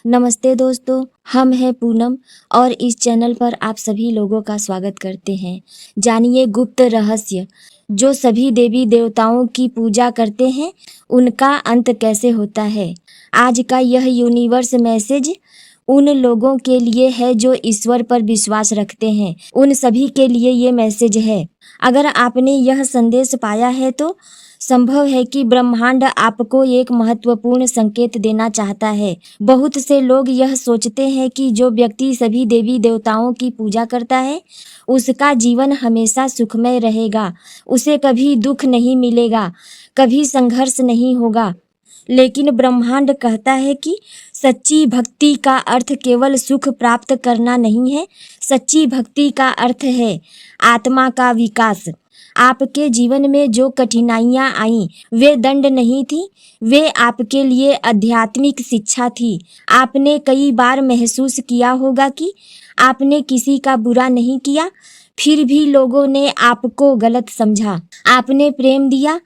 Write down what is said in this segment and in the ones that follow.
नमस्ते दोस्तों, हम हैं पूनम और इस चैनल पर आप सभी लोगों का स्वागत करते हैं। जानिए गुप्त रहस्य, जो सभी देवी देवताओं की पूजा करते हैं उनका अंत कैसे होता है। आज का यह यूनिवर्स मैसेज उन लोगों के लिए है जो ईश्वर पर विश्वास रखते हैं। उन सभी के लिए ये मैसेज है। अगर आपने यह संदेश पाया है तो संभव है कि ब्रह्मांड आपको एक महत्वपूर्ण संकेत देना चाहता है। बहुत से लोग यह सोचते हैं कि जो व्यक्ति सभी देवी देवताओं की पूजा करता है उसका जीवन हमेशा सुखमय रहेगा, उसे कभी दुख नहीं मिलेगा, कभी संघर्ष नहीं होगा। लेकिन ब्रह्मांड कहता है कि सच्ची भक्ति का अर्थ केवल सुख प्राप्त करना नहीं है। सच्ची भक्ति का अर्थ है आत्मा का विकास। आपके जीवन में जो कठिनाइयां आईं वे दंड नहीं थी, वे आपके लिए आध्यात्मिक शिक्षा थी। आपने कई बार महसूस किया होगा कि आपने किसी का बुरा नहीं किया, फिर भी लोगों ने आपको गलत समझा। आपने प्रेम दिया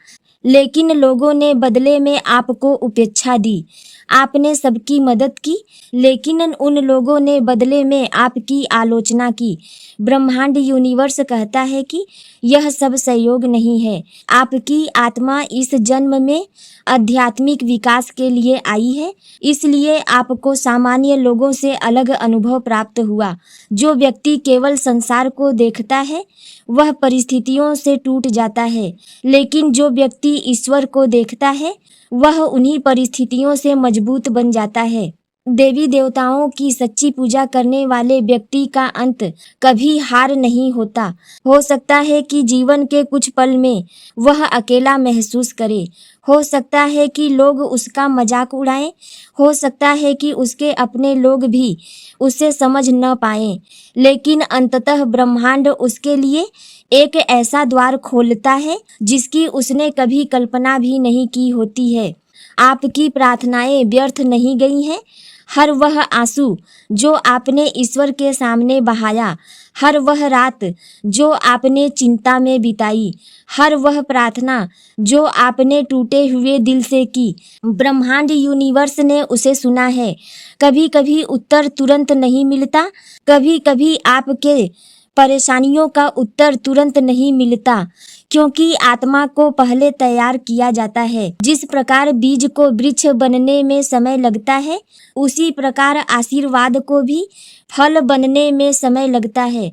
लेकिन लोगों ने बदले में आपको उपेक्षा दी। आपने सबकी मदद की लेकिन उन लोगों ने बदले में आपकी आलोचना की। ब्रह्मांड यूनिवर्स कहता है कि यह सब संयोग नहीं है। आपकी आत्मा इस जन्म में आध्यात्मिक विकास के लिए आई है, इसलिए आपको सामान्य लोगों से अलग अनुभव प्राप्त हुआ। जो व्यक्ति केवल संसार को देखता है वह परिस्थितियों से टूट जाता है, लेकिन जो व्यक्ति ईश्वर को देखता है वह उन्हीं परिस्थितियों से मजबूत बन जाता है। देवी देवताओं की सच्ची पूजा करने वाले व्यक्ति का अंत कभी हार नहीं होता। हो सकता है कि जीवन के कुछ पल में वह अकेला महसूस करे, हो सकता है कि लोग उसका मजाक उड़ाएं, हो सकता है कि उसके अपने लोग भी उसे समझ न पाएं, लेकिन अंततः ब्रह्मांड उसके लिए एक ऐसा द्वार खोलता है जिसकी उसने कभी कल्पना भी नहीं की होती है। आपकी प्रार्थनाएं व्यर्थ नहीं गई हैं। हर वह आंसू जो आपने ईश्वर के सामने बहाया, हर वह रात जो आपने चिंता में बिताई, हर वह प्रार्थना जो आपने टूटे हुए दिल से की, ब्रह्मांड यूनिवर्स ने उसे सुना है। कभी कभी उत्तर तुरंत नहीं मिलता, कभी कभी आपके परेशानियों का उत्तर तुरंत नहीं मिलता, क्योंकि आत्मा को पहले तैयार किया जाता है। जिस प्रकार बीज को वृक्ष बनने में समय लगता है, उसी प्रकार आशीर्वाद को भी फल बनने में समय लगता है।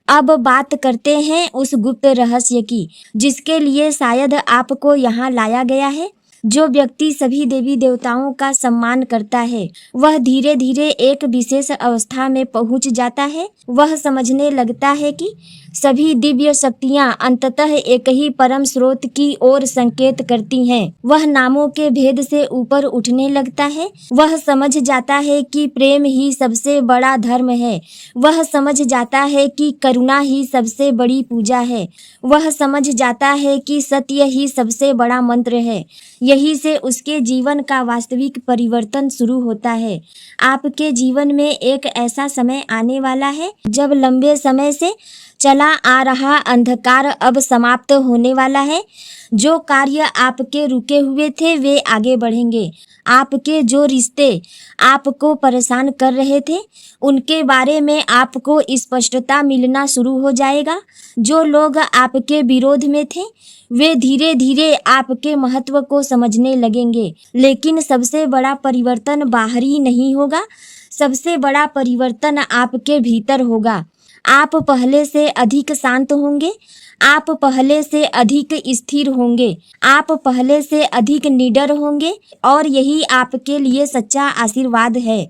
अब बात करते हैं उस गुप्त रहस्य की जिसके लिए शायद आपको यहाँ लाया गया है। जो व्यक्ति सभी देवी देवताओं का सम्मान करता है वह धीरे धीरे एक विशेष अवस्था में पहुंच जाता है। वह समझने लगता है कि सभी दिव्य शक्तियां अंततः एक ही परम स्रोत की ओर संकेत करती हैं। वह नामों के भेद से ऊपर उठने लगता है। वह समझ जाता है कि प्रेम ही सबसे बड़ा धर्म है। वह समझ जाता है कि करुणा ही सबसे बड़ी पूजा है। वह समझ जाता है कि सत्य ही सबसे बड़ा मंत्र है। यही से उसके जीवन का वास्तविक परिवर्तन शुरू होता है। आपके जीवन में एक ऐसा समय आने वाला है जब लंबे समय से चला आ रहा अंधकार अब समाप्त होने वाला है। जो कार्य आपके रुके हुए थे वे आगे बढ़ेंगे। आपके जो रिश्ते आपको परेशान कर रहे थे उनके बारे में आपको स्पष्टता मिलना शुरू हो जाएगा। जो लोग आपके विरोध में थे वे धीरे धीरे आपके महत्व को समझने लगेंगे। लेकिन सबसे बड़ा परिवर्तन बाहरी नहीं होगा, सबसे बड़ा परिवर्तन आपके भीतर होगा। आप पहले से अधिक शांत होंगे, आप पहले से अधिक स्थिर होंगे, आप पहले से अधिक निडर होंगे और यही आपके लिए सच्चा आशीर्वाद है।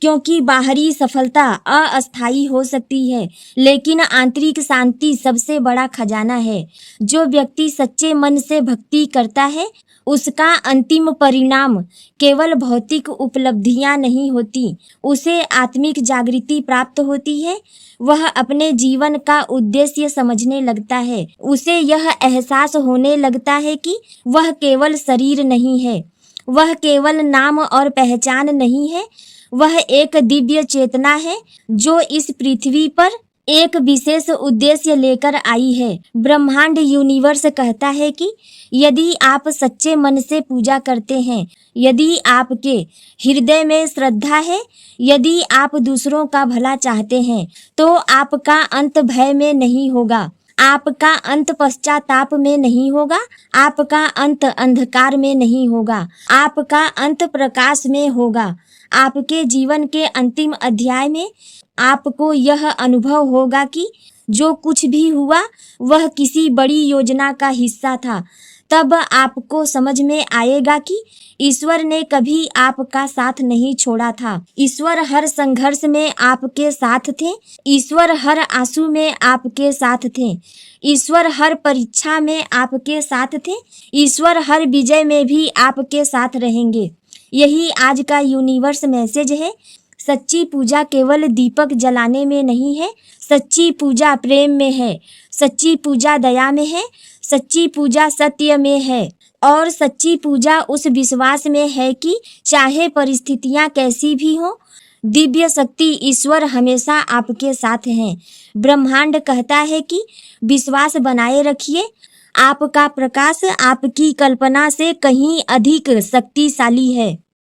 क्योंकि बाहरी सफलता अस्थायी हो सकती है लेकिन आंतरिक शांति सबसे बड़ा खजाना है। जो व्यक्ति सच्चे मन से भक्ति करता है उसका अंतिम परिणाम केवल भौतिक उपलब्धियां नहीं होती, उसे आत्मिक जागृति प्राप्त होती है। वह अपने जीवन का उद्देश्य समझने लगता है। उसे यह एहसास होने लगता है कि वह केवल शरीर नहीं है, वह केवल नाम और पहचान नहीं है, वह एक दिव्य चेतना है जो इस पृथ्वी पर एक विशेष उद्देश्य लेकर आई है। ब्रह्मांड यूनिवर्स कहता है कि यदि आप सच्चे मन से पूजा करते हैं, यदि आपके हृदय में श्रद्धा है, यदि आप दूसरों का भला चाहते हैं, तो आपका अंत भय में नहीं होगा, आपका अंत पश्चाताप में नहीं होगा, आपका अंत अंधकार में नहीं होगा, आपका अंत प्रकाश में होगा। आपके जीवन के अंतिम अध्याय में आपको यह अनुभव होगा कि जो कुछ भी हुआ वह किसी बड़ी योजना का हिस्सा था। तब आपको समझ में आएगा कि ईश्वर ने कभी आपका साथ नहीं छोड़ा था। ईश्वर हर संघर्ष में आपके साथ थे, ईश्वर हर आंसू में आपके साथ थे, ईश्वर हर परीक्षा में आपके साथ थे, ईश्वर हर विजय में भी आपके साथ रहेंगे। यही आज का यूनिवर्स मैसेज है। सच्ची पूजा केवल दीपक जलाने में नहीं है, सच्ची पूजा प्रेम में है, सच्ची पूजा दया में है, सच्ची पूजा सत्य में है और सच्ची पूजा उस विश्वास में है कि चाहे परिस्थितियां कैसी भी हो, दिव्य शक्ति ईश्वर हमेशा आपके साथ हैं। ब्रह्मांड कहता है कि विश्वास बनाए रखिए, आपका प्रकाश आपकी कल्पना से कहीं अधिक शक्तिशाली है।